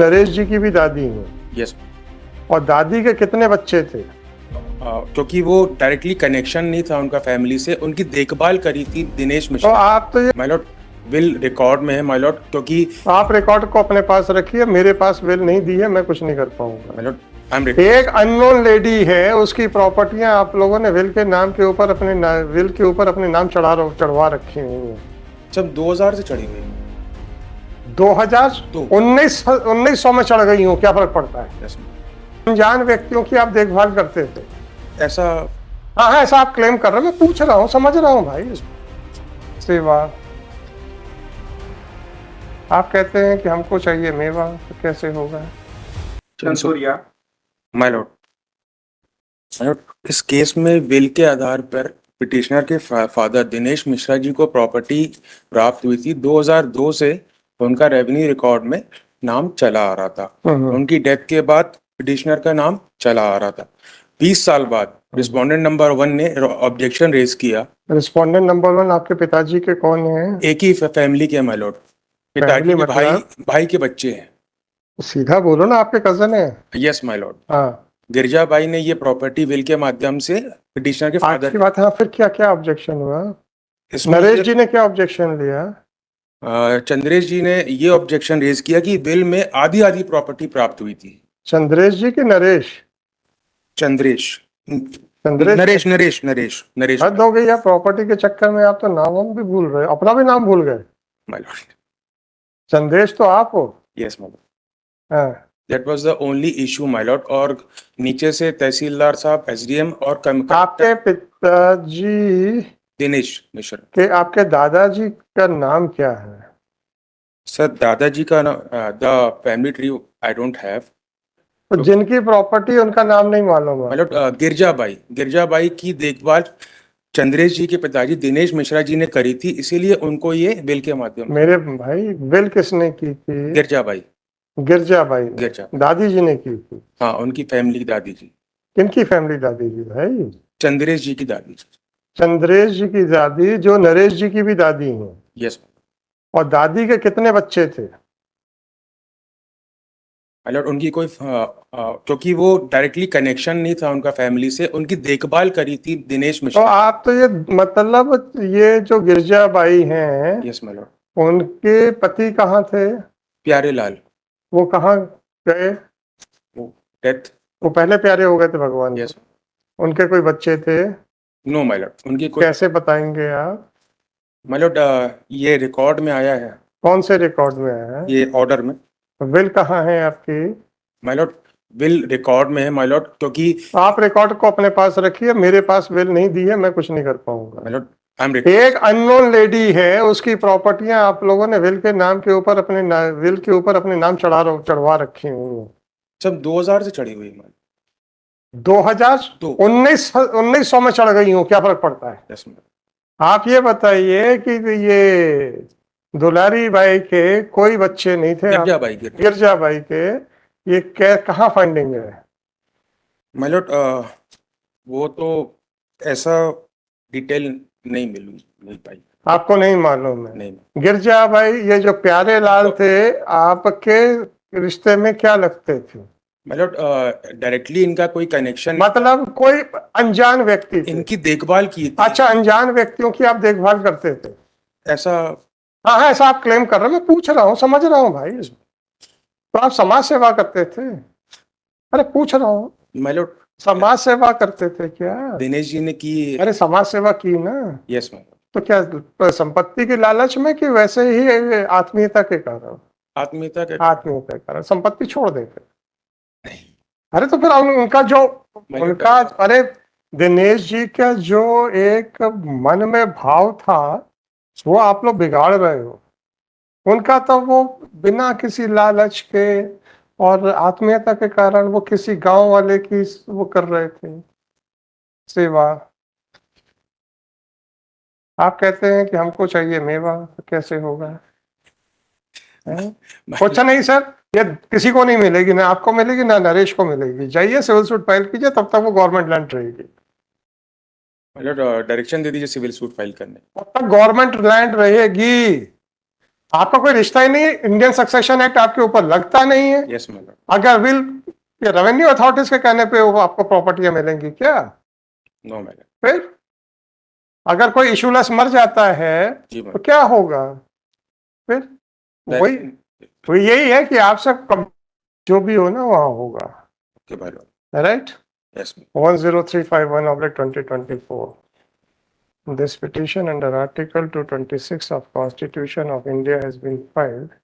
नरेश जी की भी दादी हैं। यस। और दादी के कितने बच्चे थे? क्योंकि वो डायरेक्टली कनेक्शन नहीं था उनका फैमिली से, उनकी देखभाल करी थी दिनेश तो मिश्रा। आप तो ये माय लॉर्ड, विल रिकॉर्ड में है माय लॉर्ड, क्योंकि आप रिकॉर्ड को अपने पास रखिए, मेरे पास विल नहीं दी है, मैं कुछ नहीं कर पाऊंगा। माय लॉर्ड आई एम एक अननोन लेडी है, उसकी प्रॉपर्टियां आप लोगों ने विल के नाम के ऊपर विल के ऊपर अपने नाम चढ़वा रखी हुई हैं। सब 2000 से चढ़ी हुई। 1900 में चढ़ गई हूँ, क्या फर्क पड़ता है? यस। अनजान व्यक्तियों की आप देखभाल करते थे। ऐसा हाँ, ऐसा आप क्लेम कर रहे हो, मैं पूछ रहा हूँ, समझ रहा हूँ भाई। सेवा, आप कहते हैं कि हमको चाहिए मेवा, तो कैसे होगा? चंसूरिया माय लॉर्ड, इस केस में विल के आधार पर पिटिशनर के फादर दिनेश मिश्रा जी को प्रॉपर्टी प्राप्त हुई थी 2002 से। उनका रेवेन्यू रिकॉर्ड में नाम चला आ रहा था। उनकी डेथ के बाद पिटिशनर का नाम चला आ रहा था। 20 साल बाद रिस्पोंडेंट नंबर 1 ने ऑब्जेक्शन रेज किया। रिस्पोंडेंट नंबर 1 आपके पिताजी के कौन है? एक ही फैमिली के माय लॉर्ड, पिताजी के भाई के बच्चे हैं। सीधा बोलो ना, आपके कजन है? Yes my Lord. हाँ, गिरजाबाई ने ये प्रॉपर्टी विल के माध्यम से पिटिशनर के फादर की बात है। फिर क्या क्या ऑब्जेक्शन हुआ? नरेश जी ने क्या ऑब्जेक्शन लिया? चंद्रेश जी ने ये ऑब्जेक्शन रेज किया कि बिल में आधी आधी प्रॉपर्टी प्राप्त हुई थी। चंद्रेश जी की नरेश? चंद्रेश चंद्रेश नरेश नरेश नरेश नरेश हद हो गई है, प्रॉपर्टी के चक्कर में आप तो नाम भी भूल रहे हो, अपना भी नाम भूल गए। My Lord. चंद्रेश तो आप हो। यस माय लॉर्ड, हाँ, that was the only issue my Lord. और नीचे से तहसीलदार साहब, एसडीएम और आपके पिताजी दिनेश मिश्रा। के आपके दादाजी का नाम क्या है? सर दादाजी का नाम, the family tree I don't have. तो जिनकी प्रॉपर्टी उनका नाम नहीं मालूम है? माय लॉर्ड, गिरजाबाई की देखभाल चंद्रेश जी के पिताजी दिनेश मिश्रा जी ने करी थी, इसीलिए उनको ये बिल के माध्यम। मेरे भाई, विल किसने की थी? गिरजाबाई। गिरजाबाई ने? गिरजा, दादी जी ने की थी? हाँ, उनकी फैमिली की दादी जी। किनकी फैमिली दादी जी भाई? चंद्रेश जी की दादी जी। चंद्रेश जी की दादी, जो नरेश जी की भी दादी हैं। यस। और दादी के कितने बच्चे थे? माय लॉर्ड, उनकी कोई क्योंकि वो डायरेक्टली कनेक्शन नहीं था उनका फैमिली से, उनकी देखभाल करी थी दिनेश तो मिश्रा। आप तो ये मतलब, ये जो गिरजाबाई हैं, यस माय लॉर्ड। उनके पति कहाँ थे? प्यारे लाल। वो कहाँ गए? वो डेथ। वो पहले प्यारे हो गए थे भगवान को। यस। उनके कोई बच्चे थे? नो माय लॉर्ड, उनकी कोई। कैसे बताएंगे आप? माय लॉर्ड, ये रिकॉर्ड में आया है, कौन से रिकॉर्ड में है? ये ऑर्डर में। विल कहाँ है आपकी? माय लॉर्ड, विल रिकॉर्ड में है माय लॉर्ड, क्योंकि आप रिकॉर्ड को अपने पास रखिए, मेरे पास विल नहीं दी है, मैं कुछ नहीं कर पाऊंगा। माय लॉर्ड आई एम एक अननोन लेडी है, उसकी प्रॉपर्टियां आप लोगों ने विल के नाम के ऊपर विल के ऊपर अपने नाम चढ़वा रखी हुई हैं। सब 2000 से चढ़ी हुई। 1900 में चढ़ गई हूँ, क्या फर्क पड़ता है? यस। आप ये बताइए कि ये दुलारी बाई के कोई बच्चे नहीं थे? गिरजाबाई के ये कहाँ फाइंडिंग है? माय लॉर्ड, वो तो ऐसा डिटेल नहीं मिल पाई। आपको नहीं मालूम है? नहीं। गिरजाबाई, ये जो प्यारे लाल थे, आपके रिश्ते में क्या लगते थे? माय लॉर्ड, डायरेक्टली इनका कोई कनेक्शन, मतलब कोई अनजान व्यक्ति थे? इनकी देखभाल की थी। अच्छा, अनजान व्यक्तियों की आप देखभाल करते थे? ऐसा हाँ हाँ, ऐसा आप क्लेम कर रहे हो, मैं पूछ रहा हूँ, समझ रहा हूँ भाई। तो आप समाज सेवा करते थे? अरे पूछ रहा हूँ, माय लॉर्ड, समाज सेवा करते थे क्या? दिनेश जी ने की। अरे समाज सेवा की ना? Yes ma'am. तो क्या संपत्ति की लालच में, कि वैसे ही आत्मीयता के कारण? आत्मीयता के कारण संपत्ति छोड़ देते? अरे तो फिर उनका जो उनका अरे दिनेश जी का जो एक मन में भाव था, वो आप लोग बिगाड़ रहे हो। उनका तो वो बिना किसी लालच के और आत्मीयता के कारण वो किसी गांव वाले की वो कर रहे थे सेवा। आप कहते हैं कि हमको चाहिए मेवा, तो कैसे होगा? कुछ नहीं सर, ये किसी को नहीं मिलेगी, ना आपको मिलेगी ना नरेश को मिलेगी। जाइए सिविल सूट फाइल कीजिए, तब तक वो गवर्नमेंट लैंड रहेगी। मतलब डायरेक्शन दे दीजिए सिविल सूट फाइल करने। तब तक गवर्नमेंट लैंड रहेगी। आपका कोई रिश्ता ही नहीं है, इंडियन सक्सेशन एक्ट आपके ऊपर लगता नहीं है। Yes my lord. अगर विल रेवेन्यू अथॉरिटीज के कहने पे वो आपको प्रॉपर्टियां मिलेंगी क्या? No my lord. फिर अगर कोई इशूलेस मर जाता है जी तो मैम। क्या होगा? फिर वही वही यही है कि आपसे जो भी हो ना वहां होगा। Okay my Lord. Right. Yes ma'am. 10351/2024. This petition under Article 226 of Constitution of India has been filed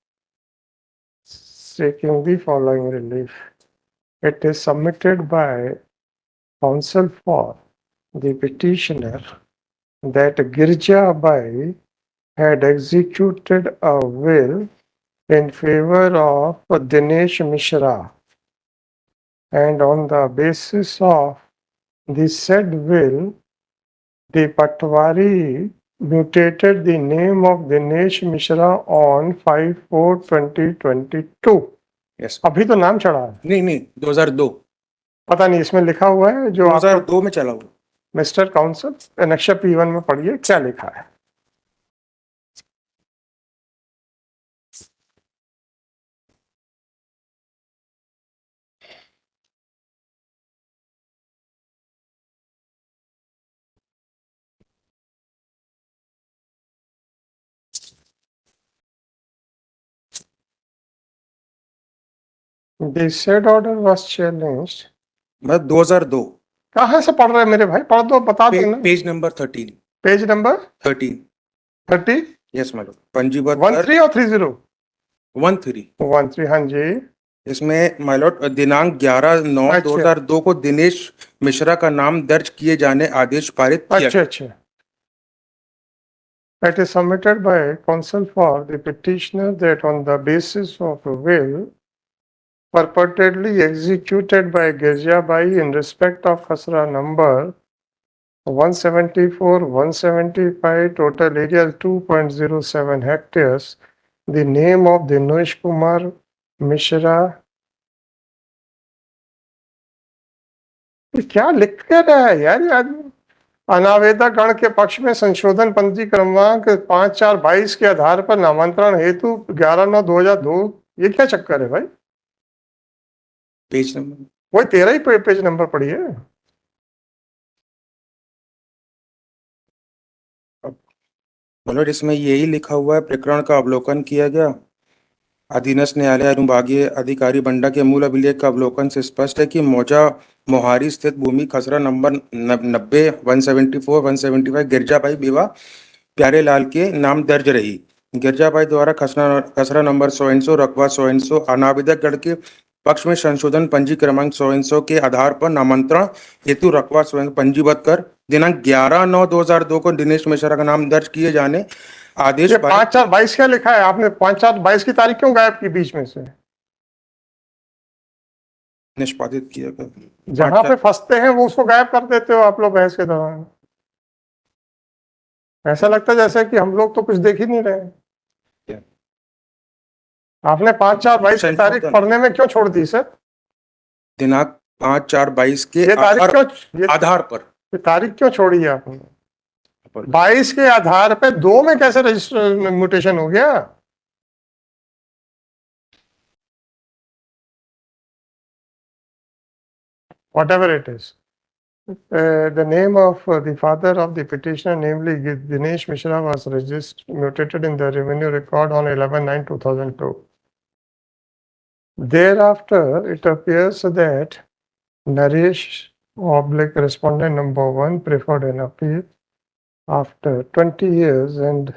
seeking the following relief. It is submitted by counsel for the petitioner that Girja Bai had executed a will in favor of Dinesh Mishra, and on the basis of the said will, the Patwari mutated the name of Dinesh Mishra on 5/4/2022. Yes. अभी तो नाम चढ़ा है, नहीं नहीं, 2002। पता नहीं इसमें लिखा हुआ है जो आप 2002 में चला हुआ। मिस्टर काउंसिल एनेक्शर P1 में पढ़िए क्या लिखा है। The said order was challenged. मतलब 2002। कहाँ से पढ़ रहे हैं मेरे भाई? पढ़ दो, बता दो ना। Page number 13। Page number 13। 30, yes my Lord. पंजीबद्ध 13 और 30? 13। 13, हाँ जी। इसमें माय लॉर्ड दिनांक 11/9/2002 को दिनेश मिश्रा का नाम दर्ज किए जाने आदेश पारित किया अच्छा अच्छा। It is submitted by counsel for the petitioner that on the basis of a will purportedly executed by Girjabai in respect of Khasra number 174, 175, total area 2.07 hectares, the name of Dinesh Kumar Mishra. ये क्या लिख कर रहा है यार ये आदमी? अनावेदक गण के पक्ष में संशोधन पंजी क्रमांक 5422 के आधार पर नामांतरण हेतु 11/9/2002। ये क्या चक्कर है भाई? Page number. वही 13 ही पेज नंबर पढ़िए। मतलब इसमें यही लिखा हुआ है, प्रकरण का अवलोकन किया गया। अधीनस्थ न्यायालय अनुभागीय अधिकारी बंडा के मूल अभिलेख का अवलोकन से स्पष्ट है कि मौजा मोहारी स्थित भूमि खसरा नंबर 90, 174, 175 गिरजाबाई विवाह प्यारेलाल के नाम दर्ज रही। गिरजाबाई द्वारा खसरा नंबर 100 रकबा 100 अनावेदक गण के पक्ष में संशोधन पंजी क्रमांक 100 के आधार पर नामांतरण हेतु रकबा 100 पंजीबद्ध कर दिनांक 11/9/2002 को दिनेश मिश्रा का नाम दर्ज किए जाने आदेश ये 5/4/22 क्या लिखा है आपने? 5/4/22 की तारीख क्यों गायब की बीच में से? निष्पादित किया गया। जहां पे फंसते हैं वो उसको गायब कर देते हो आप लोग बहस के दौरान। ऐसा लगता है जैसे कि हम लोग तो कुछ देख ही नहीं रहे। आपने 5/4/22 की तारीख पढ़ने में क्यों छोड़ दी सर? दिनांक 5/4/22 के ये तारीख क्यों, आधार पर ये तारीख क्यों छोड़ी है आपने? 22 के आधार पे 2 में कैसे रजिस्टर म्यूटेशन हो गया? Whatever it is. The name of the father of the petitioner, namely Dinesh Mishra, was mutated in the revenue record on 11/9/2002. Thereafter, it appears that Naresh respondent number 1 preferred an appeal after 20 years, and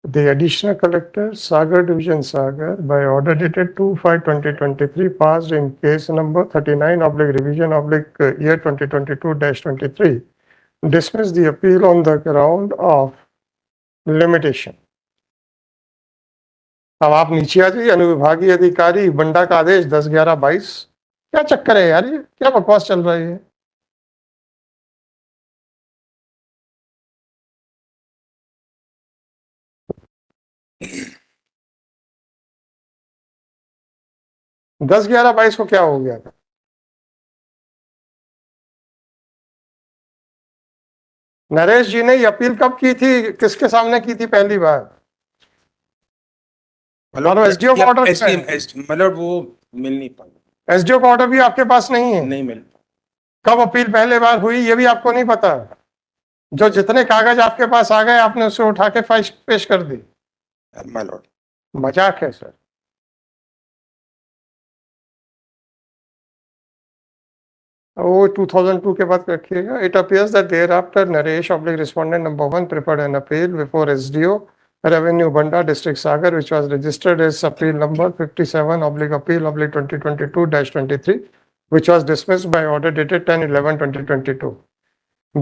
the additional collector, Sagar Division Sagar, by order dated 2/5/2023, passed in case number 39/revision/year 2022-23, dismissed the appeal on the ground of limitation. अब आप नीचे आ जाइए। अनुविभागीय अधिकारी बंडा का आदेश 10/11/22। क्या चक्कर है यार, ये क्या बकवास चल रहा है? 10/11/22 को क्या हो गया था? नरेश जी ने ये अपील कब की थी? किसके सामने की थी पहली बार? और एसडीओ का ऑर्डर मतलब वो मिल नहीं पाया, एसडीओ का ऑर्डर भी आपके पास नहीं है। नहीं मिल कब अपील पहले बार हुई ये भी आपको नहीं पता। जो जितने कागज आपके पास आ गए आपने उसे उठा के फाइल पेश कर दी। My Lord. मजाक है सर। वो 2002 के बाद रखिएगा। It appears that there after Naresh oblique respondent number 1 preferred an appeal before SDO revenue Banda district Sagar which was registered as appeal number 57 oblique appeal oblique 2022-23 which was dismissed by order dated 10/11/2022.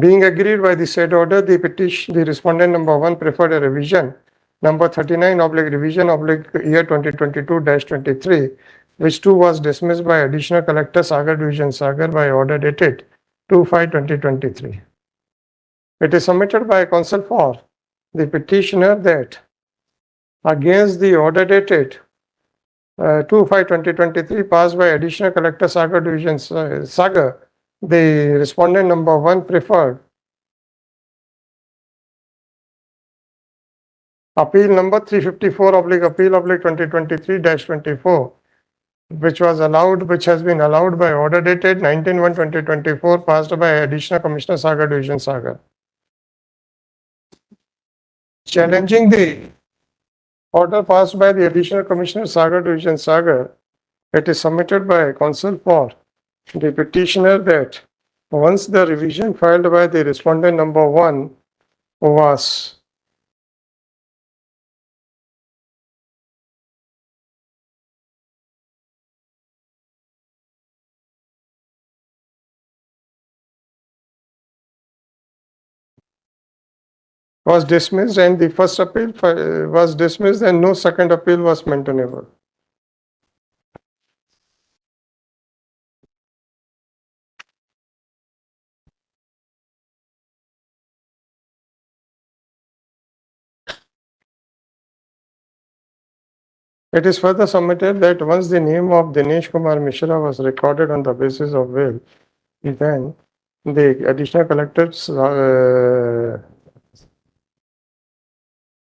Being agreed by the said order, the respondent number 1 preferred a revision number 39 oblique revision oblique year 2022-23, which too was dismissed by additional collector Sagar Division Sagar by order dated 2/5/2023. It is submitted by counsel for the petitioner that against the order dated 2/5/2023 passed by additional collector Sagar Division Sagar, the respondent number 1 preferred appeal number 354 oblique appeal oblique 2023-24, which has been allowed by order dated 19/1/2024 passed by additional commissioner Sagar Division Sagar. Challenging the order passed by the additional commissioner Sagar Division Sagar, it is submitted by counsel for the petitioner that once the revision filed by the respondent number 1 was dismissed and the first appeal was dismissed and no second appeal was maintainable. It is further submitted that once the name of Dinesh Kumar Mishra was recorded on the basis of will, then the additional collector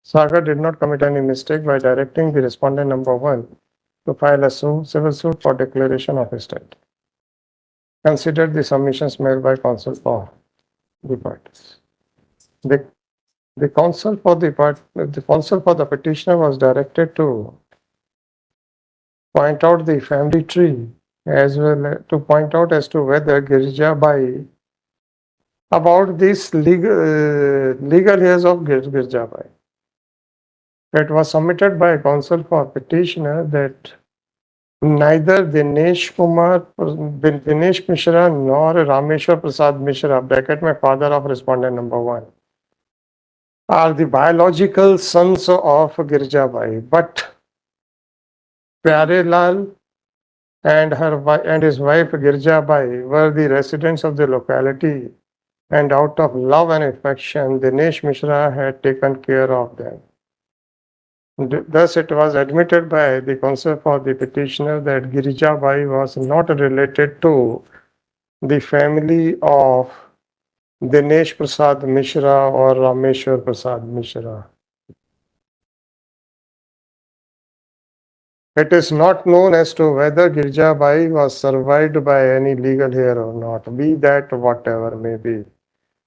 Sagar did not commit any mistake by directing the respondent number 1 to file a civil suit for declaration of estate. Considered the submissions made by counsel for the parties. The counsel for the petitioner was directed to point out the family tree as well to point out as to whether Girija Bai about this legal heirs of Girija Bai. It was submitted by counsel for petitioner that neither Dinesh Mishra nor Rameshwar Prasad Mishra, bracket mein father of respondent number 1, are the biological sons of Girija Bai, but Pyare Lal and his wife Girija Bai were the residents of the locality, and out of love and affection, Dinesh Mishra had taken care of them. Thus, it was admitted by the counsel for the petitioner that Girija Bai was not related to the family of Dinesh Prasad Mishra or Rameshwar Prasad Mishra. It is not known as to whether Girija Bai was survived by any legal heir or not, be that whatever may be.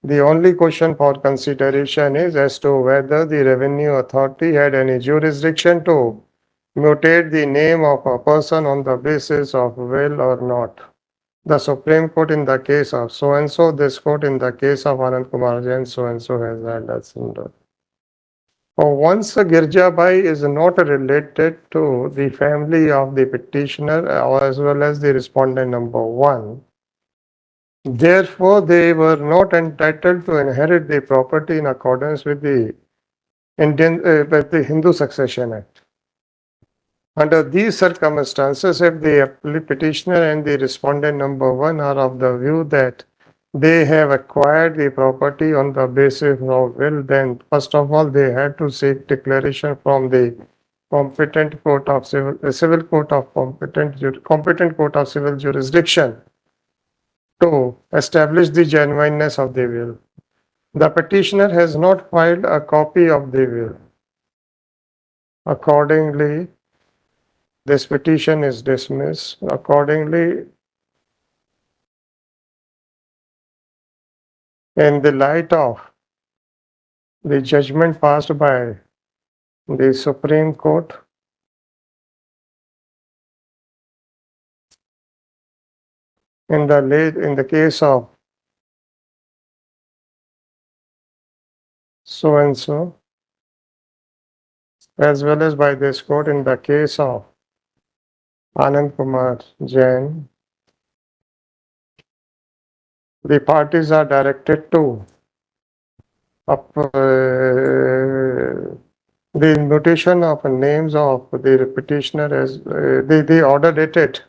The only question for consideration is as to whether the revenue authority had any jurisdiction to mutate the name of a person on the basis of will or not. The Supreme Court in the case of so-and-so, this court in the case of Anand Kumar Jain, so-and-so has held as under. Once Girija Bai is not related to the family of the petitioner as well as the respondent number 1, therefore they were not entitled to inherit the property in accordance with the Hindu Succession Act. Under these circumstances, if the petitioner and the respondent number 1 are of the view that they have acquired the property on the basis of will, then first of all they had to seek declaration from the competent court of civil court of competent court of civil jurisdiction to establish the genuineness of the will. The petitioner has not filed a copy of the will. Accordingly, this petition is dismissed. Accordingly, in the light of the judgment passed by the Supreme Court, in the case of so and so, as well as by this court in the case of Anand Kumar Jain, the parties are directed to the notation of names of the petitioner as the order dated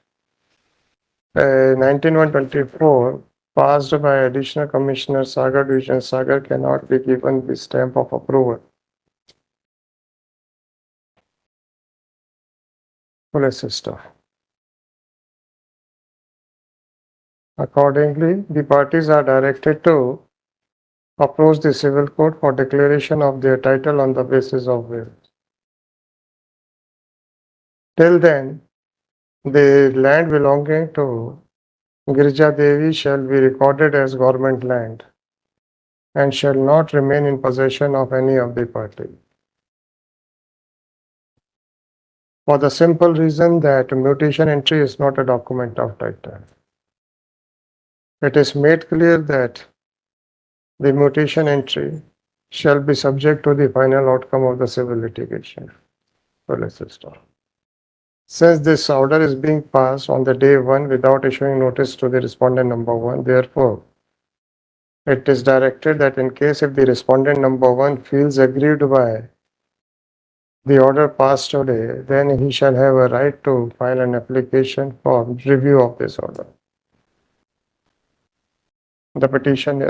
19/1/24 passed by Additional Commissioner Sagar Division Sagar cannot be given the stamp of approval. Police system. Accordingly, the parties are directed to approach the civil court for declaration of their title on the basis of will. Till then, the land belonging to Girija Devi shall be recorded as government land and shall not remain in possession of any of the party. For the simple reason that mutation entry is not a document of title. It is made clear that the mutation entry shall be subject to the final outcome of the civil litigation. Since this order is being passed on the day one without issuing notice to the respondent number one, therefore, it is directed that in case if the respondent number one feels aggrieved by the order passed today, then he shall have a right to file an application for review of this order. The petition